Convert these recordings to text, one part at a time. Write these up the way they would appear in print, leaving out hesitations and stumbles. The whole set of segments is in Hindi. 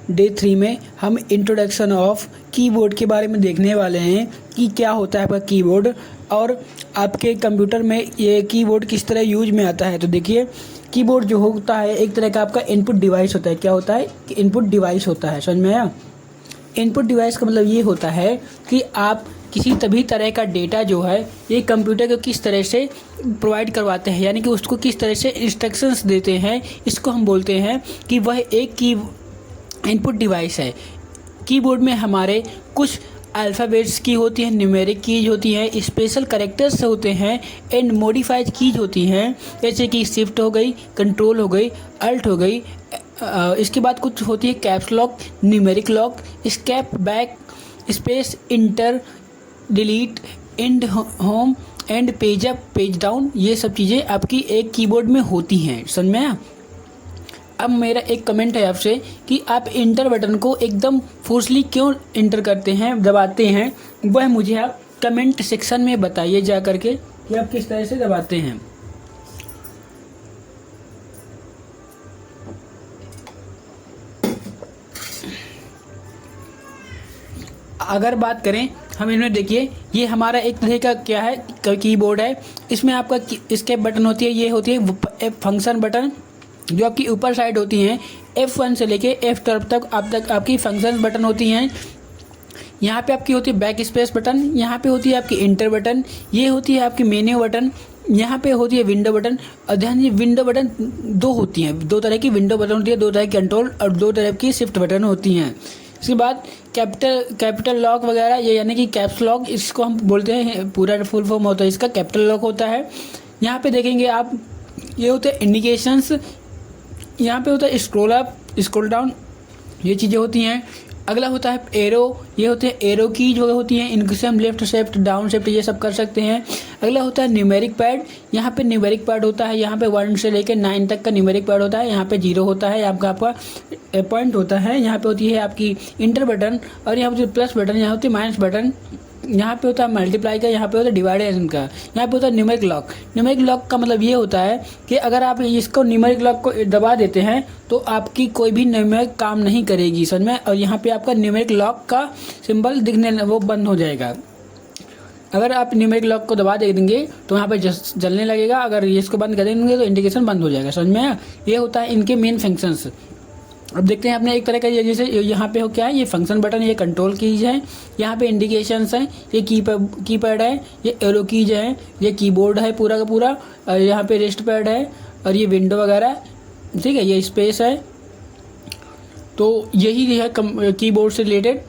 डे 3 में हम इंट्रोडक्शन ऑफ कीबोर्ड के बारे में देखने वाले हैं कि क्या होता है आपका कीबोर्ड और आपके कंप्यूटर में ये कीबोर्ड किस तरह यूज में आता है। तो देखिए, कीबोर्ड जो होता है एक तरह का आपका इनपुट डिवाइस होता है। क्या होता है कि इनपुट डिवाइस होता है, समझ में आया। इनपुट डिवाइस का मतलब ये होता है कि आप किसी तभी तरह का डेटा जो है ये कंप्यूटर को किस तरह से प्रोवाइड करवाते हैं, यानी कि उसको किस तरह से इंस्ट्रक्शंस देते हैं, इसको हम बोलते हैं कि वह एक की इनपुट डिवाइस है। कीबोर्ड में हमारे कुछ अल्फ़ाबेट्स की होती हैं, न्यूमेरिक कीज होती हैं, स्पेशल कैरेक्टर्स होते हैं एंड मॉडिफाइड कीज होती हैं, जैसे कि शिफ्ट हो गई, कंट्रोल हो गई, अल्ट हो गई। इसके बाद कुछ होती है caps lock, numeric lock, escape, back space, enter, delete, end home end page up, page down. ये सब चीज़ें आपकी एक कीबोर्ड में होती हैं, समझ में आया। अब मेरा एक कमेंट है आपसे कि आप इंटर बटन को एकदम फोर्सली क्यों इंटर करते हैं, दबाते हैं, वह मुझे आप कमेंट सेक्शन में बताइए जा करके कि आप किस तरह से दबाते हैं। अगर बात करें हम इनमें, देखिए ये हमारा एक तरह का क्या है कीबोर्ड है। इसमें आपका स्केप बटन होती है, ये होती है फंक्शन बटन जो आपकी ऊपर साइड होती हैं। F1 से लेके F12 तक आपकी फंक्शन बटन होती हैं। यहाँ पे आपकी होती है बैक स्पेस बटन, यहाँ पे होती है आपकी इंटर बटन, ये होती है आपकी मेन्यू बटन, यहाँ पे होती है विंडो बटन। और ध्यान दीजिए विंडो बटन दो होती हैं, दो तरह की विंडो बटन होती है, दो तरह की कंट्रोल और दो तरह की शिफ्ट बटन होती हैं। इसके बाद कैपिटल लॉक वगैरह, ये यानी कि कैप्स लॉक, इसको हम बोलते हैं, पूरा फुल फॉर्म होता है इसका कैपिटल लॉक होता है। यहाँ पे देखेंगे आप, ये होते हैं इंडिकेशंस, यहाँ पे होता है स्क्रॉल अप, स्क्रॉल डाउन, ये चीज़ें होती हैं। अगला होता है एरो, ये होते हैं एरो कीज वगैरह होती हैं, इनसे हम लेफ्ट शिफ्ट, डाउन शिफ्ट ये सब कर सकते हैं। अगला होता है न्यूमेरिक पैड, यहाँ पे न्यूमेरिक पैड होता है, यहाँ पे 1 से लेकर 9 तक का न्यूमेरिक पैड होता है, यहाँ पे 0 होता है, आपका पॉइंट होता है। यहाँ पे होती है आपकी इंटर बटन, और यहाँ पे प्लस बटन, यहाँ होती है माइनस बटन, यहाँ पे होता है मल्टीप्लाई का, यहाँ पे होता है डिवाइडेशन का, यहाँ पे होता है न्यूमेरिक लॉक। न्यूमेरिक लॉक का मतलब ये होता है कि अगर आप इसको न्यूमेरिक लॉक को दबा देते हैं तो आपकी कोई भी न्यूमेरिक काम नहीं करेगी, समझ में। और यहाँ पे आपका न्यूमेरिक लॉक का सिंबल दिखने वो बंद हो जाएगा। अगर आप न्यूमेरिक लॉक को दबा दे देंगे तो यहाँ पे जलने लगेगा, अगर इसको बंद कर देंगे तो इंडिकेशन बंद हो जाएगा, समझ में। ये होता है इनके मेन फंक्शंस। अब देखते हैं अपने एक तरह का, जैसे यहाँ पे हो क्या है, ये फंक्शन बटन, ये कंट्रोल कीज है, यहाँ पे इंडिकेशंस हैं, ये कीपैड है, ये एरो कीज है, ये कीबोर्ड है पूरा का पूरा, और यहाँ पे रेस्ट पैड है, और ये विंडो वगैरह, ठीक है, ये स्पेस है। तो यही है कीबोर्ड से रिलेटेड।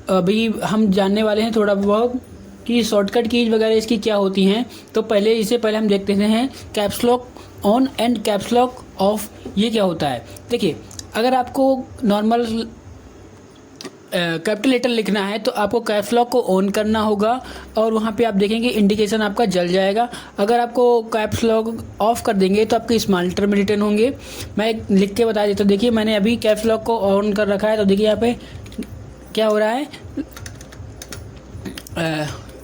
अभी हम जानने वाले हैं थोड़ा बहुत कि शॉर्टकट कीज वगैरह इसकी क्या होती हैं। तो इससे पहले हम देखते हैं caps lock on and caps lock of, ये क्या होता है। देखिए, अगर आपको नॉर्मल कैपिटल लेटर लिखना है तो आपको कैप्स लॉक को ऑन करना होगा, और वहाँ पे आप देखेंगे इंडिकेशन आपका जल जाएगा। अगर आपको कैप्स लॉक ऑफ कर देंगे तो आपके स्मॉल लेटर में रिटर्न होंगे। मैं लिख के बता देता हूँ। देखिए, मैंने अभी कैप्स लॉक को ऑन कर रखा है, तो देखिए यहाँ पे क्या हो रहा है,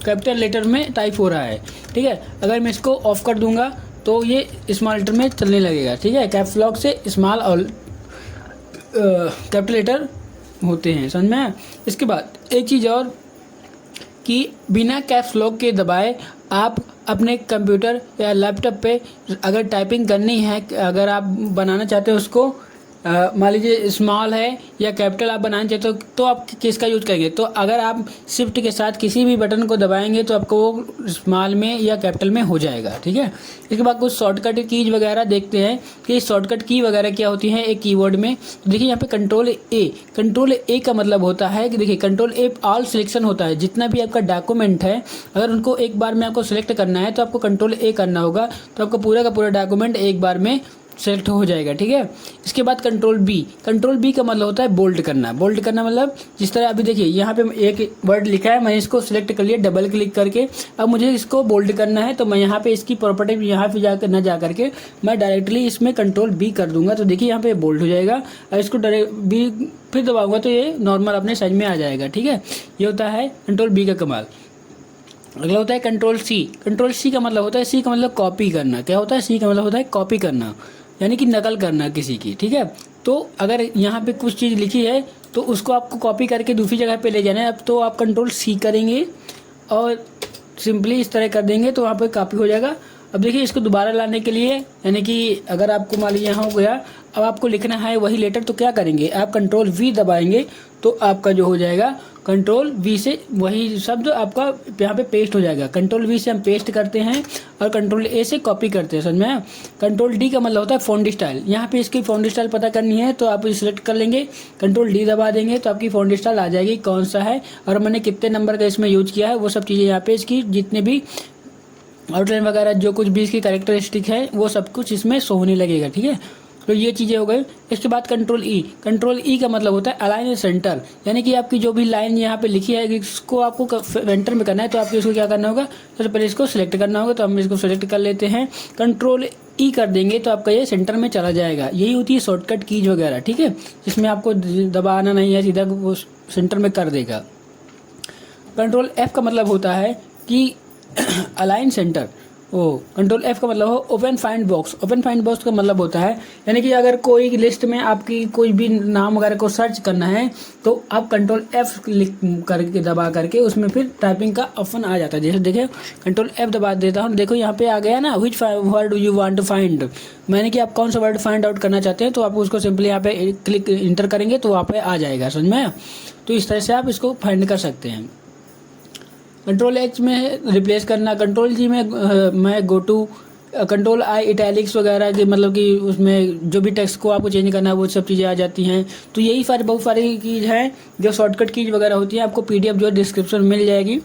कैपिटल लेटर में टाइप हो रहा है, ठीक है। अगर मैं इसको ऑफ कर दूंगा तो ये स्मॉल लेटर में चलने लगेगा, ठीक है। कैप्स लॉक से स्मॉल और कैपिटल लेटर होते हैं, समझ में। इसके बाद एक चीज़ और कि बिना कैप्स लॉक के दबाए आप अपने कंप्यूटर या लैपटॉप पे अगर टाइपिंग करनी है, अगर आप बनाना चाहते हो उसको, मान लीजिए स्मॉल है या कैपिटल आप बनाना चाहते हो, तो आप किसका यूज़ करेंगे। तो अगर आप शिफ्ट के साथ किसी भी बटन को दबाएंगे तो आपको वो स्मॉल में या कैपिटल में हो जाएगा, ठीक है। इसके बाद कुछ शॉर्टकट कीज वगैरह देखते हैं कि शॉर्टकट की वगैरह क्या होती है एक कीबोर्ड में। देखिए यहाँ पे कंट्रोल ए का मतलब होता है कि देखिए कंट्रोल ए ऑल सिलेक्शन होता है, जितना भी आपका डॉक्यूमेंट है अगर उनको एक बार में आपको सिलेक्ट करना है तो आपको कंट्रोल ए करना होगा, तो आपका पूरा का पूरा डॉक्यूमेंट एक बार में सेलेक्ट हो जाएगा, ठीक है। इसके बाद कंट्रोल बी का मतलब होता है बोल्ड करना मतलब जिस तरह अभी देखिए यहाँ पे एक वर्ड लिखा है, मैंने इसको सिलेक्ट कर लिया डबल क्लिक करके। अब मुझे इसको बोल्ड करना है तो मैं यहाँ पे इसकी प्रॉपर्टी यहाँ पे जाकर न जा करके मैं डायरेक्टली इसमें कंट्रोल बी कर दूंगा, तो देखिए यहाँ पे बोल्ड हो जाएगा। और इसको डायरेक्ट बी फिर दबाऊंगा तो ये नॉर्मल अपने साइज में आ जाएगा, ठीक है। ये होता है कंट्रोल बी का कमाल। अगला होता है कंट्रोल सी का मतलब होता है, सी का मतलब कॉपी करना। क्या होता है, सी का मतलब होता है कॉपी करना, यानी कि नकल करना किसी की, ठीक है। तो अगर यहाँ पे कुछ चीज़ लिखी है तो उसको आपको कॉपी करके दूसरी जगह पे ले जाना है। अब तो आप कंट्रोल सी करेंगे और सिंपली इस तरह कर देंगे तो वहाँ पे कॉपी हो जाएगा। अब देखिए इसको दोबारा लाने के लिए, यानी कि अगर आपको मान लीजिए यहाँ हो गया, अब आपको लिखना है वही लेटर, तो क्या करेंगे, आप कंट्रोल वी दबाएंगे तो आपका जो हो जाएगा कंट्रोल वी से वही शब्द आपका यहाँ पे पेस्ट हो जाएगा। कंट्रोल वी से हम पेस्ट करते हैं और कंट्रोल ए से कॉपी करते हैं, समझ में। कंट्रोल डी का मतलब होता है फ़ॉन्ट स्टाइल। यहाँ पे इसकी फ़ॉन्ट स्टाइल पता करनी है तो आप सिलेक्ट कर लेंगे, कंट्रोल डी दबा देंगे तो आपकी फ़ॉन्ट स्टाइल आ जाएगी कौन सा है और मैंने कितने नंबर का इसमें यूज किया है, वो सब चीज़ें यहाँ पे इसकी जितने भी आउटलाइन वगैरह जो कुछ भी इसकी कैरेक्टरिस्टिक है वो सब कुछ इसमें शो होने लगेगा, ठीक है। तो ये चीज़ें हो गई। इसके बाद कंट्रोल ई का मतलब होता है अलाइन सेंटर, यानी कि आपकी जो भी लाइन यहाँ पे लिखी है इसको आपको सेंटर में करना है तो आपको इसको क्या करना होगा, सबसे पहले इसको सिलेक्ट करना होगा। तो हम इसको सिलेक्ट कर लेते हैं, कंट्रोल ई कर देंगे तो आपका ये सेंटर में चला जाएगा। यही होती है शॉर्टकट कीज वगैरह, ठीक है, जिसमें आपको दबाना नहीं है, सीधा वो सेंटर में कर देगा। कंट्रोल एफ का मतलब होता है कि अलाइन सेंटर। कंट्रोल एफ का मतलब हो open find box. Open find box का मतलब होता है यानी कि अगर कोई लिस्ट में आपकी कोई भी नाम वगैरह को सर्च करना है तो आप कंट्रोल एफ क्लिक करके दबा करके उसमें फिर टाइपिंग का ऑप्शन आ जाता है। जैसे देखिए कंट्रोल एफ दबा देता हूँ, देखो यहाँ पे आ गया ना, which word do you want to find, मैंने कि आप कौन सा वर्ड फाइंड आउट करना चाहते हैं तो आप उसको सिंपली यहाँ पे क्लिक इंटर करेंगे तो वहाँ पे आ जाएगा, समझ में। तो इस तरह से आप इसको फाइंड कर सकते हैं। कंट्रोल एच में रिप्लेस करना, कंट्रोल जी में मैं go to, control I italics वगैरह की मतलब कि उसमें जो भी टेक्स्ट को आपको चेंज करना है वो सब चीज़ें आ जाती हैं। तो यही बहुत सारी चीज़ हैं जो शॉर्टकट कीज वगैरह होती है, आपको पीडीएफ जो डिस्क्रिप्शन में मिल जाएगी।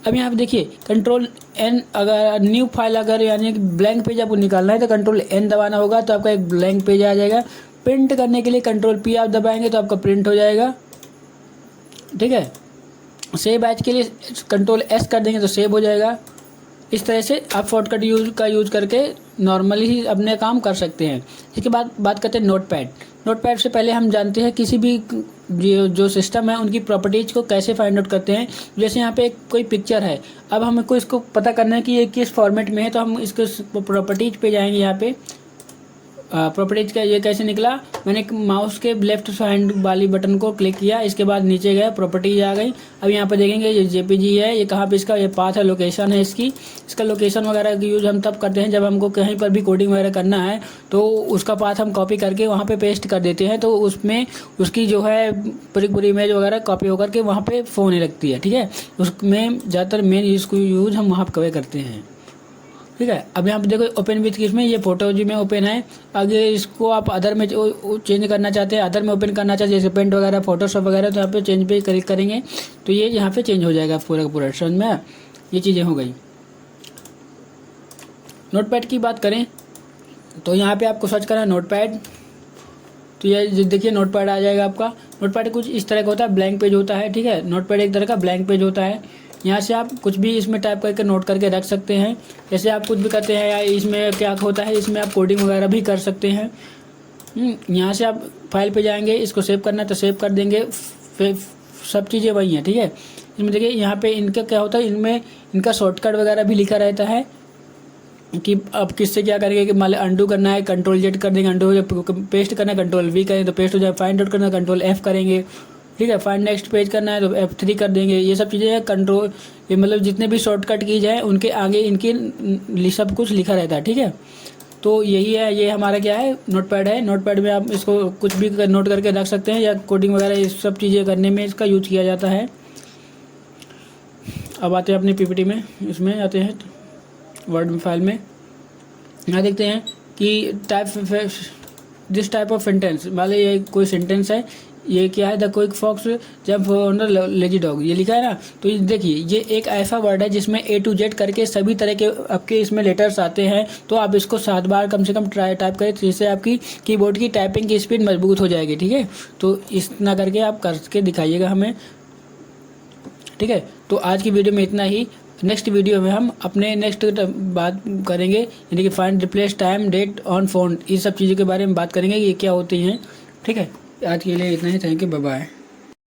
अब यहाँ पे देखिए कंट्रोल एन, अगर न्यू फाइल अगर यानी कि ब्लैंक पेज आपको निकालना है तो कंट्रोल एन दबाना होगा तो आपका एक ब्लैंक पेज आ जाएगा। प्रिंट करने के लिए कंट्रोल पी आप दबाएंगे तो आपका प्रिंट हो जाएगा, ठीक है। सेव एज के लिए कंट्रोल एस कर देंगे तो सेव हो जाएगा। इस तरह से आप शॉर्टकट यूज करके नॉर्मली ही अपने काम कर सकते हैं। इसके बाद बात करते हैं नोटपैड। नोटपैड से पहले हम जानते हैं किसी भी जो सिस्टम है उनकी प्रॉपर्टीज़ को कैसे फाइंड आउट करते हैं। जैसे यहाँ पे कोई पिक्चर है, अब हमको इसको पता करना है कि ये किस फॉर्मेट में है, तो हम इसको प्रॉपर्टीज पे जाएंगे। यहाँ पे प्रॉपर्टीज का ये कैसे निकला, मैंने माउस के लेफ्ट हैंड वाली बटन को क्लिक किया, इसके बाद नीचे गया प्रॉपर्टीज आ गई। अब यहाँ पे देखेंगे ये जेपीजी है, ये कहाँ पे इसका ये पाथ है, लोकेशन है इसका लोकेशन वगैरह का यूज हम तब करते हैं जब हमको कहीं पर भी कोडिंग वगैरह करना है तो उसका पाथ हम कॉपी करके वहाँ पे पेस्ट कर देते हैं, तो उसमें उसकी जो है पूरी इमेज वगैरह कॉपी होकर के वहाँ पे फोन होने लगती है, ठीक है। उसमें ज़्यादातर मेन इसको यूज हम वहाँ पर करते हैं, ठीक है। अब यहाँ पे देखो ओपन विथ किसमें, ये फोटो जी में ओपन है। आगे इसको आप अदर में चेंज करना चाहते हैं, अदर में ओपन करना चाहते हैं जैसे पेंट वगैरह फोटोशॉप वगैरह, तो यहाँ पे चेंज पे क्लिक करेंगे तो ये यहाँ पे चेंज हो जाएगा पूरा का पूरा, समझ में। ये चीज़ें हो गई। नोटपैड की बात करें तो यहाँ पे आपको सर्च करना है नोटपैड, तो ये देखिए नोटपैड आ जाएगा आपका। नोटपैड कुछ इस तरह का होता है, ब्लैंक पेज होता है, ठीक है। नोटपैड एक तरह का ब्लैंक पेज होता है। यहाँ से आप कुछ भी इसमें टाइप करके नोट करके रख सकते हैं। जैसे आप कुछ भी करते हैं या इसमें क्या होता है, इसमें आप कोडिंग वगैरह भी कर सकते हैं। यहाँ से आप फाइल पे जाएंगे, इसको सेव करना है तो सेव कर देंगे, सब चीज़ें वही हैं, ठीक है। इसमें देखिए यहाँ पे इनका क्या होता है, इनमें इनका शॉर्टकट वगैरह भी लिखा रहता है कि आप किससे क्या करेंगे कि मान अंडू करना है कंट्रोल जेड कर देंगे, अंडू पेस्ट करना है कंट्रोल वी करें तो पेस्ट हो जाए, फाइंड आउट करना है कंट्रोल एफ करेंगे, ठीक है। फाइंड नेक्स्ट पेज करना है तो F3 कर देंगे। ये सब चीज़ें कंट्रोल, ये मतलब जितने भी शॉर्टकट कीज हैं उनके आगे इनकी सब कुछ लिखा रहता है, ठीक है। तो यही है, ये हमारा क्या है, नोटपैड है। नोटपैड में आप इसको कुछ भी नोट करके रख सकते हैं या कोडिंग वगैरह ये सब चीज़ें करने में इसका यूज किया जाता है। अब आते हैं अपनी पीपीटी में, इसमें आते हैं वर्ड फाइल में। यहाँ देखते हैं कि दिस टाइप ऑफ सेंटेंस, मान लो ये कोई सेंटेंस है, ये क्या है, द क्विक फॉक्स जब लेजी डॉग, ये लिखा है ना। तो देखिए ये एक ऐसा वर्ड है जिसमें A to Z करके सभी तरह के आपके इसमें लेटर्स आते हैं, तो आप इसको 7 बार कम से कम टाइप करें जिससे आपकी कीबोर्ड की टाइपिंग की स्पीड मजबूत हो जाएगी, ठीक है। तो इतना करके आप करके दिखाइएगा हमें, ठीक है। तो आज की वीडियो में इतना ही। नेक्स्ट वीडियो में हम अपने नेक्स्ट बात करेंगे, यानी कि find replace time date on phone, इन सब चीज़ों के बारे में बात करेंगे ये क्या होती हैं, ठीक है। आज के लिए इतना ही, थैंक यू, बाय बाय।